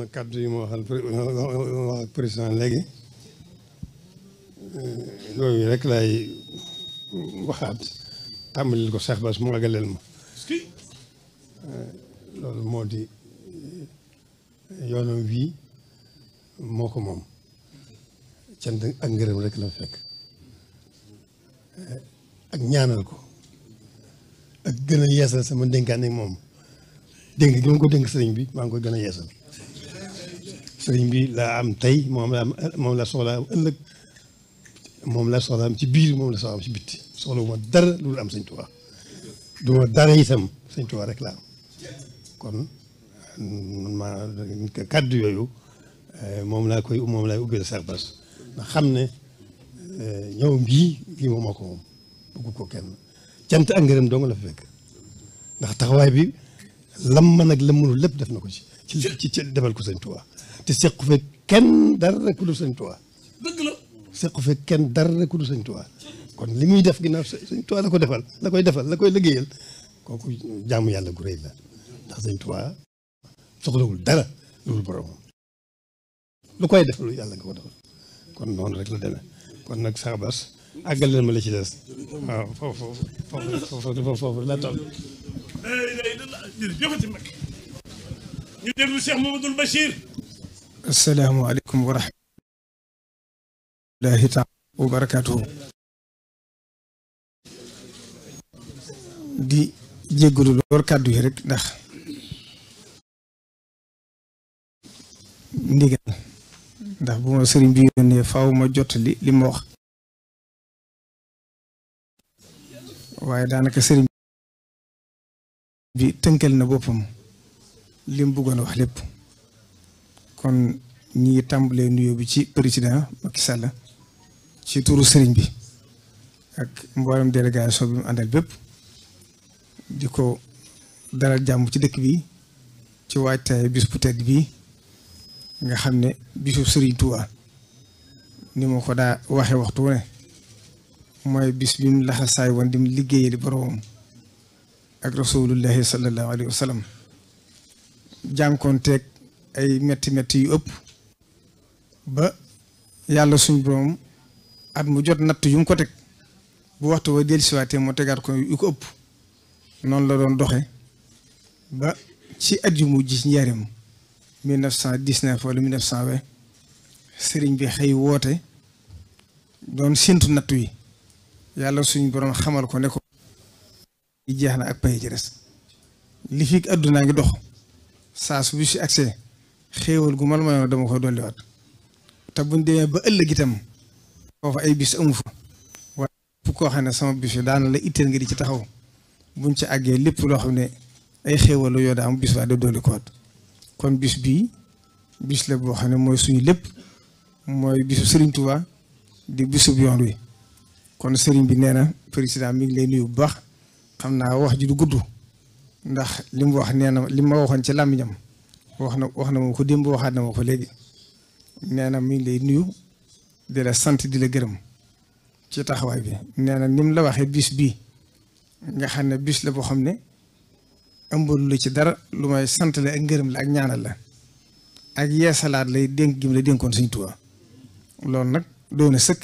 na kàddu yi ma wax ak président léegi loolu rek laay waxaat tàmbalil ko Cheikh Bass mu àggaleel ma loolu moo di yoonam wii moo ko moom cant ak ngërëm rek la fekk ak ñaanal ko ak gën a yeesal sama dénkaan ak moom dénk gi ma ko dénk sëriñ bi maa ngi koy gën a yeesal sëriñ bi laa am tey moom la soxla am ëllëg moom la soxla am ci biir moom la soxla am ci bitti soxla wu ma dara loolu am sëñ Tuubaa du ma dara itam sëñ Tuubaa rek laa am kon maa kàddu yooyu moom laay ubbeel Cheikh Bass ndax xam ne ñëw bii moom moo ko moom bëggu ko kenn cant ak ngërëm dong la fa fekk ndax taxawaay bi lam man ak lam mënul lépp def na ko ci defal ko sëñ Tuubaa te sequ fekk kenn dara ku dul sëñ Tuubaa dëgg la sequ fekk kenn dara ku dul sëñ Tuubaa kon li muy def ginnaaw sëñ Tuubaa la ko defal la koy liggéeyal kooku jaamu yàlla gu rëy la ndax sëñ Tuubaa soxlawul dara loolu boromam lu koy defal lu yàlla nga ko defal kon noonu rek la demee kon nag Cheikh Bass àggal ma la ci des waaw foofu la toll. jërëjëfati mag ñu déglu Cheikh Mamadou Bachir. asalaamaaleykum wa rahmatullahi taala wa barakaatuhu. di jéggalu lool kàddu yi rek ndax ndigal ndax bu ma sëriñ bi yónnee faaw ma jottali li ma wax waaye daanaka sëriñ bi tënkal na boppam li mu bëggoon wax lépp kon ñi ngi tàmbalee nuyoo bi ci président Macky Sall ci turu sëriñ bi ak mboolem délégation bi mu àndal bépp di ko dalal jàmm ci dëkk bi ci waajtaay bis bu tedd bi nga xam ne bisu Serigne Touba ni ma ko daa waxee waxtu wu ne mooy bis bi mu laxasaay woon di mu liggéeyali boroomam ak rasulullahi sallallahu alayhi wa sallam jànkoonteeg ay metti yu ëpp ba yàlla suñ boroom at mu jot natt yu mu ko teg bu waxtu wa dellusiwaatee moo tegaat ko yu ko ëpp noonu la doon doxe ba ci at yu mujj ci njaareem 1919 wala 1920 sëriñ bi xëy woote doon séntu nattu yi yàlla suñ borom xamal ko ne ko jeex na ak pay ci des li fi àddunaa ngi dox saa su bi si accès xéewal gu mal mayoon dama koy dolliwaat te buñ demee ba ëllëg itam foofu ay bis amu fa waaye pour koo xam ne sama bis yi daana la itteel nga di ci taxaw buñ ci àggee lépp loo xam ne ay xéewal yoo daa am bis waa da dolli ko waat kon bis bii bis la boo xam ne mooy suñu lépp mooy bisu Serigne Touba di bisub yoon wi kon Serigne bi nee na président mi ngi lay nuyu bu baax xam naa wax ji du gudd ndax li mu wax nee na li ma waxoon ci làmmiñam wax na ma ko démb waxaat na ma ko léegi nee na mi ngi lay nuyu di la sant di la gërëm ci taxawaay bi nee na ni mu la waxee bis bii nga xam ne bis la boo xam ne ëmbalu la ci dara lu may sant la ak ngërëm la ak ñaanal la ak yeesalaat lay dénk gi mu la dénkoon Sëriñ Tuubaa loolu nag doon na sëkk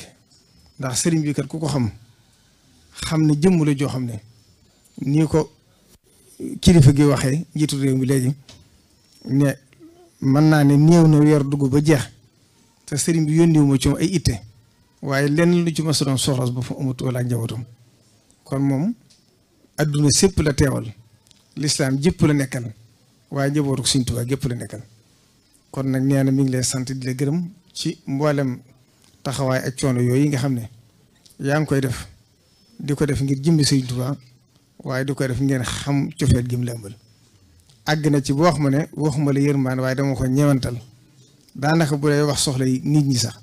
ndax sëriñ bi kat ku ko xam ne jëmm la joo xam ne nii ko kilifa gi waxee njiitu réew mi léegi ne mën naa ne néew na weer dugg ba jeex te sëriñ bi yónniwu ma ci ay itte waaye lenn lu ci mas a doon soxlas ba fa amatu wala ak njabootam kon moom adduna sépp la teewal lislaam jëpp la nekkal waaye njabootu Sëriñ Tuubaa gépp la nekkal kon nag nee na mi ngi lay sant di la gërëm ci mboolem taxawaay ak coono yooyu nga xam ne yaa ngi koy def di ko def ngir jëmbi Sëriñ Tuubaa waaye di ko def ngeen xam cofeet gi mu la ëmbal àgg na ci bu wax ma ne waxuma la yërmaan waaye dama ko ñewantal daanaka bu lay wax soxla yi nit ñi sax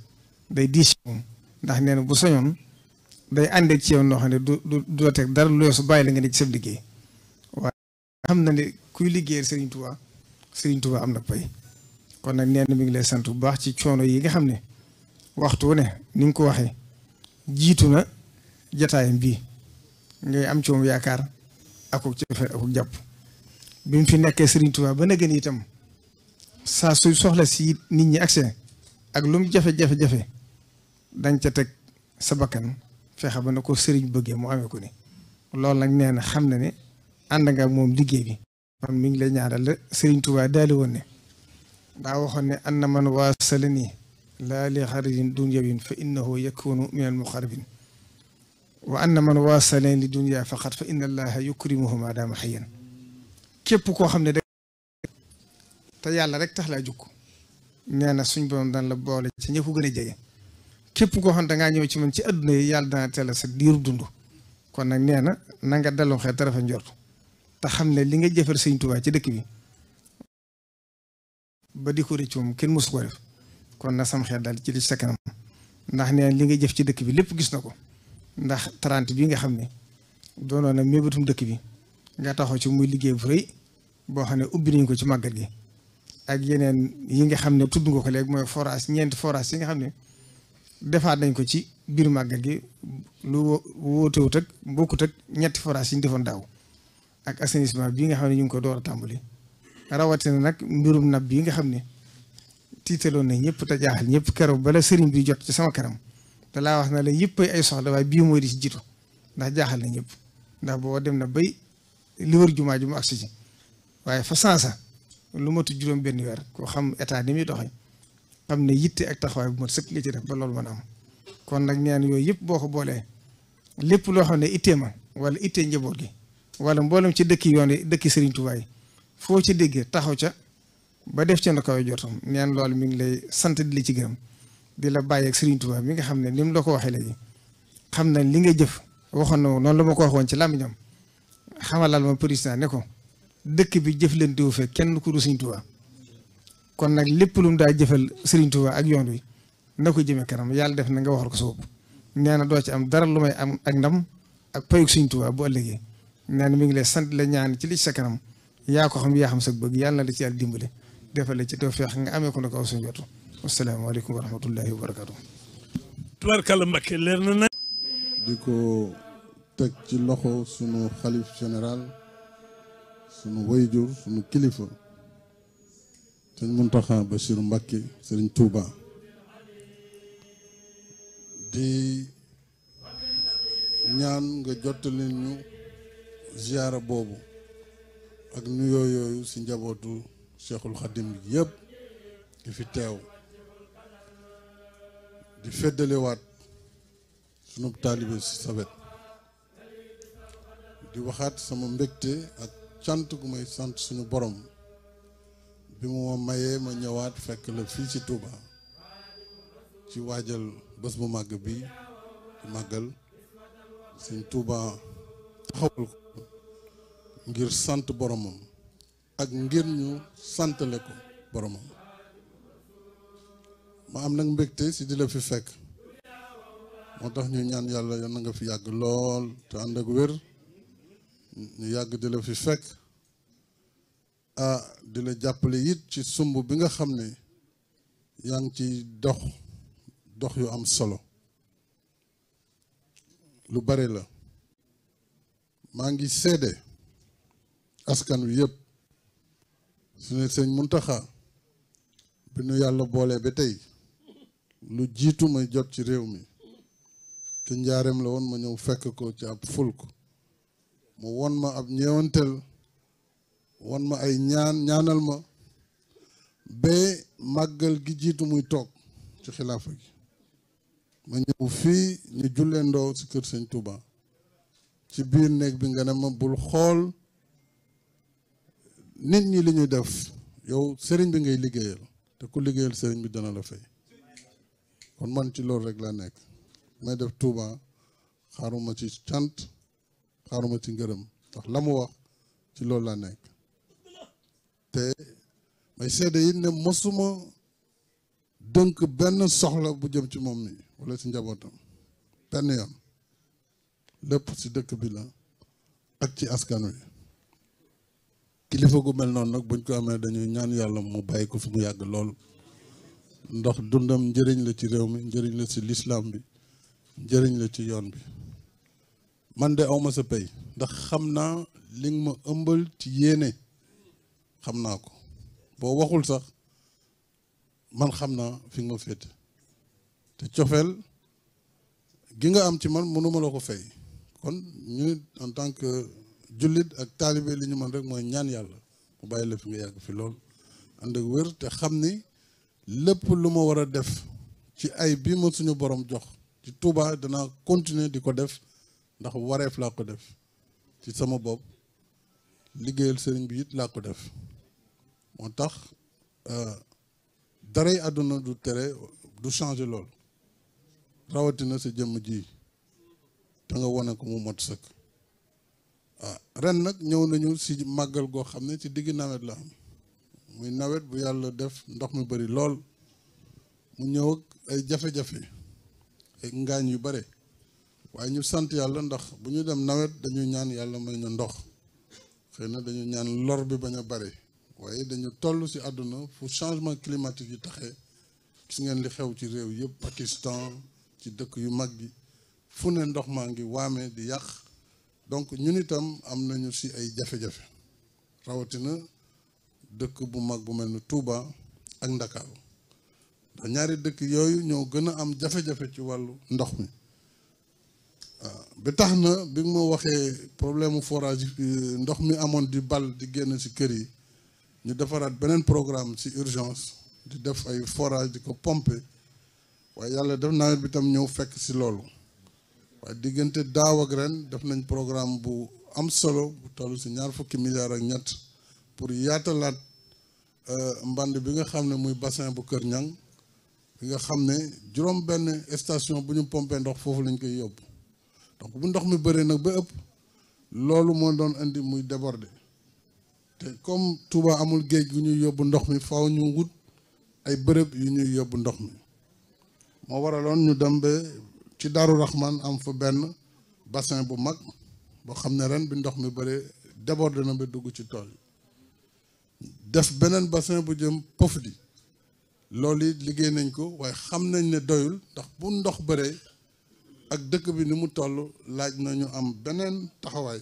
day diis moom ndax nee na bu soñoon day àndeeg ci yow noo xam ne du teg dara lu su bàyyi la nga ne ci sab liggéey waaye xam na ne kuy liggéeyal Serigne Touba am na pay kon nag nee na mi ngi lay sant bu baax ci coono yi nga xam ne waxtu ne ni nga ko waxee jiitu na jataayam bii ngay am ci moom yaakaar akuk cofeel akuk jàpp bi mu fi nekkee Serigne Touba ba na gën itam saa suy soxla si nit ñi accès ak lu mu jafe-jafe-jafe dañ ca teg sa bakkan fexe ba na ko sëriñ bëggee mu amee ko ni loolu nag nee na xam na ne ànd nga ak moom liggéey bi kon mi ngi lay ñaanal la sëriñ Tuubaa daali woon ne daa waxoon ne an na man waasala nii laa li xarijin dunyawin fa innahu yakunu min al muqarrabin wa anna man waasaleen li dunya faqat fa inna allaha yukrimuhu ma daama xayyan képp koo xam ne da te yàlla rek tax laa jukk nee na suñ borom daan la boole ci ñi ko gën a jege képp koo xam ne dangaa ñëw ci man ci adduna yi yàlla dana teel sa diirub dund kon nag nee na nga delloo xel tarafa njort te xam ne li nga jëfal sëñ Tuubaa ci dëkk bi ba di ko rëcc moom kenn mosu ko def kon na sam xel daal ci li sa kanam ndax nee li nga jëf ci dëkk bi lépp gis na ko ndax 30 bii nga xam ne doonoon na mébatum dëkk bi nga taxaw ci muy liggéey bu rëy boo xam ne ubbi nañ ko ci màggal gi ak yeneen yi nga xam ne tudd nga ko léegi mooy forage ñeenti forage yi nga xam ne defaat nañ ko ci biir màggal gi lu wóotewut ak bokkut ak ñetti forage yi ñu defoon daaw ak assainissement bii nga xam ne ñu ngi ko door a tàmbali rawatina nag mbirum nab bii nga xam ne tiitaloon na ñëpp te jaaxal ñëpp keroog bala sëriñ bi jot ci sama kanam te laa wax na la yëpp ay soxla waaye bii mooy di ci jiitu ndax jaaxal na ñëpp ndax boo dem na bay li wër jumaa ji mu agsi ci waaye fa sansa lu matu juróom benn weer koo xam état ni muy doxee xam ne yitte ak taxawaay bu mat sëkk li ci def ba loolu mën a am kon nag ñaan yooyu yëpp boo ko boolee lépp loo xam ne ittee ma wala ittee njaboot gi wala mboolem ci dëkki yoon yi dëkki Sëriñ Tuubaa yi foo ci déggee taxaw ca ba def ca na kaw jotam neen loolu mi ngi lay sant di la ci gërëm di la bàyyi ak Sëriñ Tuubaa mi nga xam ne ni mu la ko waxee léegi xam na li nga jëf waxoon na noonu la ma ko waxoon ci làmmiñam xamalal ma président ne ko dëkk bi jëf leen diwu fekk kenn ku du Sëriñ Tuubaa kon nag lépp lu mu daa jëfal Sëriñ Tuubaa ak yoon wi na ko jëmee kanam yàlla def na nga waxal ko sa bopp nee na doo ci am dara lu may am ak ndam ak payug Sëriñ Tuubaa bu ëllëgee nee na mi ngi lay sant la ñaan ci li ci sa kanam yaa ko xam yaa xam sa bëgg yàlla na la ci yàlla dimbale defal la ci tawfeex nga amee ko na kaw suñu jotu asalaamaaleykum wa rahmatullahi wa barakaatu. tubaarkàlla Mbakke leer na na. di ko teg ci loxo sunu xalif général sunu wayjur sunu kilifa sëñ Muntaxa Bachir Mbakke sëriñ Touba di ñaan nga jottali ñu ziyaara boobu ak nuyoo yooyu si njabootu Cheikhul Khadim bi yëpp di fi teew di feddalewaat sunu taalibe si sa wet di waxaat sama mbégte ak cant gu may sant suñu borom bi mu ma mayee ma ñëwaat fekk la fii ci Touba ci waajal bés bu màgg bi di màggal sëñ Touba taxawal ko ngir sant boromam ak ngir ñu santale ko boromam ma am nag mbégte si di la fi fekk moo tax ñu ñaan yàlla yoon na nga fi yàgg lool te ànd ak wér ñu yàgg di la fi fekk di la jàppale it ci sumb bi nga xam ne yaa ngi ci dox yu am solo lu bare la maa ngi seede askan wi yëpp su ne sëñ Muntaxa bi nu yàlla boolee ba tey lu jiitu may jot ci réew mi te njaareem la woon ma ñëw fekk ko ci ab fulk mu won ma ab ñeewantel won ma ay ñaanal ma ba màggal gi jiitu muy toog ci xilaafa gi ma ñëw fii ñu julleendoo ci kër sëñ Touba ci biir néeg bi nga ne ma bul xool nit ñi li ñuy def yow sëriñ bi ngay liggéeyal te ku liggéeyal sëriñ bi dana la fay kon man ci loolu rek laa nekk may def Touba xaaruma ci cant xaaruma ci ngërëm ndax la mu wax ci loolu laa nekk te may seede yi ne mosuma dënk benn soxla bu jëm ci moom mi wala ci njabootam benn yoon lépp ci dëkk bi la ak ci askan wi kilifa gu mel noonu nag buñ ko amee dañuy ñaan yàlla mu bàyyi ko fi mu yàgg lool ndax dundam njëriñ la ci réew mi njëriñ la ci lislaam bi njëriñ la ci yoon bi man de awma sa pay ndax xam naa li nga ma ëmbal ci yéene xam naa ko boo waxul sax man xam naa fi nga ma féete te cofeel gi nga am ci man mënuma la ko fay kon ñu nit en tant que jullit ak taalibe li ñu man rek mooy ñaan yàlla mu bàyyi la fi nga yàgg fi lool ànd ak wér te xam ni lépp lu ma war a def ci ay bii ma suñu borom jox ci Touba danaa continuer di ko def ndax wareef laa ko def ci sama bopp liggéeyal sëriñ bi it laa ko def moo tax daray àdduna du tere du changer lool rawatina sa jëmm ji te nga wane ko mu mot sëkk ren nag ñëw nañu si màggal goo xam ne ci digg nawet la am muy nawet bu yàlla def ndox mi bari lool mu ñëw ak ay jafe-jafe ay ngaañ yu bare waaye ñu sant yàlla ndax bu ñu dem nawet dañu ñaan yàlla may ñu ndox xëy na dañu ñaan lor bi bañ a bare waaye dañu toll ci àdduna fu changement climatique yi taxee gis ngeen li xew ci réew yëpp Pakistan ci dëkk yu mag yi fu ne ndox maa ngi waame di yàq donc ñun itam am nañu ci ay jafe-jafe rawatina dëkk bu mag bu mel ni Touba ak Ndakaaru ndax ñaari dëkk yooyu ñoo gën a am jafe-jafe ci wàllu ndox mi ba tax na bi ma waxee problème mu forage ndox mi amoon di bal di génn ci kër yi ñu defaraat beneen programme ci urgence di def ay forage di ko pomper waaye yàlla def nawet bi tam ñëw fekk ci loolu waaye diggante daaw ak ren def nañ programme bu am solo bu toll ci 20 milliards ak ñett pour yaatalaat mband bi nga xam ne muy bassin bu Kër Ñang bi nga xam ne juróom benn station bu ñu pompé ndox foofu lañ koy yóbbu donc bu ndox mi bëree nag ba ëpp loolu moo doon indi muy déborder te comme Touba amul géej gu ñuy yóbbu ndox mi faaw ñu wut ay bërëb yu ñuy yóbbu ndox mi moo waraloon ñu dem ba ci Daaru Rahman am fa benn bassin bu mag boo xam ne ren bi ndox mi bëree déborder na ba dugg ci tool yi def beneen bassin bu jëm Pofdy loolu it liggéey nañ ko waaye xam nañ ne doyul ndax bu ndox bëree ak dëkk bi ni mu toll laaj na ñu am beneen taxawaay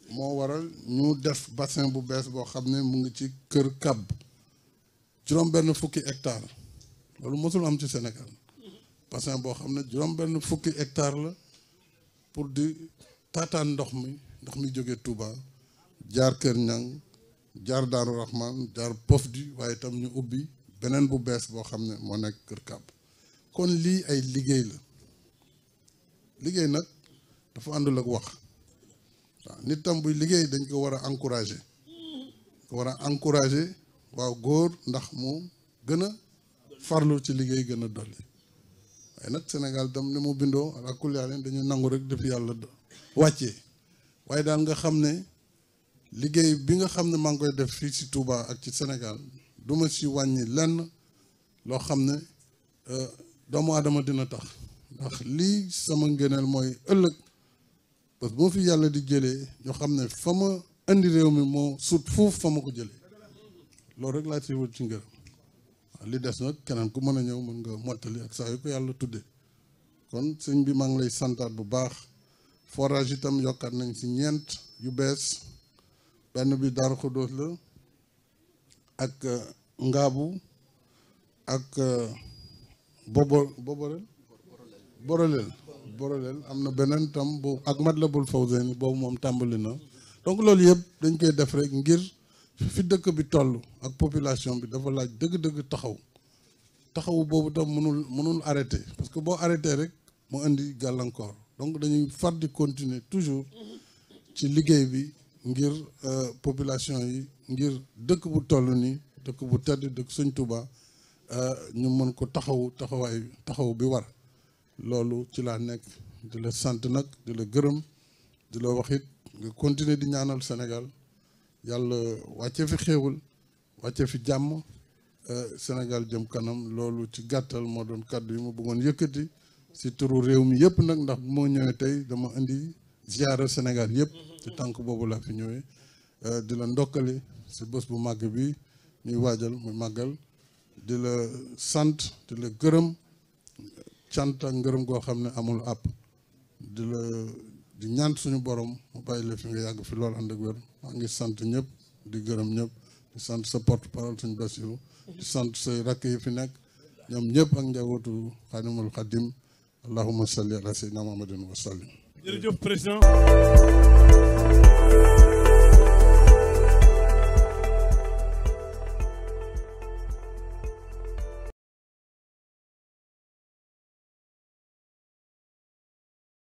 moo waral ñu def bassin bu bees boo xam ne mu ngi ci Kër Kab juróom benn fukki hectare loolu mosul am ci Sénégal bassin boo xam ne juróom benn fukki hectare la pour di taataan ndox mi jóge Touba jaar Kër Ñang jaar Daaru Rahman jaar Pofdy waaye itam ñu ubbi beneen bu bees boo xam ne moo nekk Kër Kab kon lii ay liggéey la liggéey nag dafa àndul ak wax waaw nit tam buy liggéey dañ ko war a encourager waaw góor ndax mu gën a farlu ci liggéey gën a dolli waaye nag Sénégal tam ni mu bindoo ala kulli haal dañu nangu rek def yàlla wàccee waaye daal nga xam ne liggéey bi nga xam ne maa ngi koy def fii ci Touba ak ci Sénégal duma ci wàññi lenn loo xam ne doomu aadama dina tax ndax lii sama ngëneel mooy ëllëg parce que boo fi yàlla di jëlee ñoo xam ne fa ma indi réew mi moo sut fuuf fa ma ko jëlee loolu rek laa ci wut ci ngërëm waaw li des nag keneen ku mën a ñëw mën nga mottali ak saa yu ko yàlla tudde kon sëñ bi maa ngi lay santaat bu baax forage itam yokkaat nañ ci 4 yu bees benn bi Daaru Xudóos la ak Ngaabu ak Borolel am na beneen tam bu ak Matlabul Fawzeyni boobu moom tàmbali na donc loolu yëpp dañ koy def rek ngir fi dëkk bi toll ak population bi dafa laaj dëgg-dëgg taxawu boobu tam mënul arrêté parce que boo arrêté rek mu indi gàllankoor donc dañuy far di continuer toujours ci liggéey bi ngir population yi ngir dëkk bu toll nii dëkk bu tedd dëkk Sëñ Touba ñu mën ko taxaw bi war loolu ci laa nekk di la sant nag di la gërëm di la wax it nga continuer di ñaanal Sénégal yàlla wàcce fi xéewal wàcce fi jàmm Sénégal jëm kanam loolu ci gàttal moo doon kàddu yi ma bëggoon yëkkati si turu réew mi yëpp nag ndax bu moo ñëwee tey dama indi ziara Sénégal yëpp ci tànk boobu laa fi ñëwee di la ndokkali si bés bu màgg bi ñuy waajal muy màggal di la sant di la gërëm cant ak ngërëm goo xam ne amul àpp di ñaan suñu borom mu bàyyi la fi nga yàgg fi lool ànd ak wér maa ngi sant ñëpp di gërëm ñëpp di sant sa porte parole sëñ Bassirou di sant say rakk yi fi nekk ñoom ñëpp ak njabootu Xaadimul Xaadim allahumma salli ala sayyidina Muhammadin wa sallim. jërëjëf président.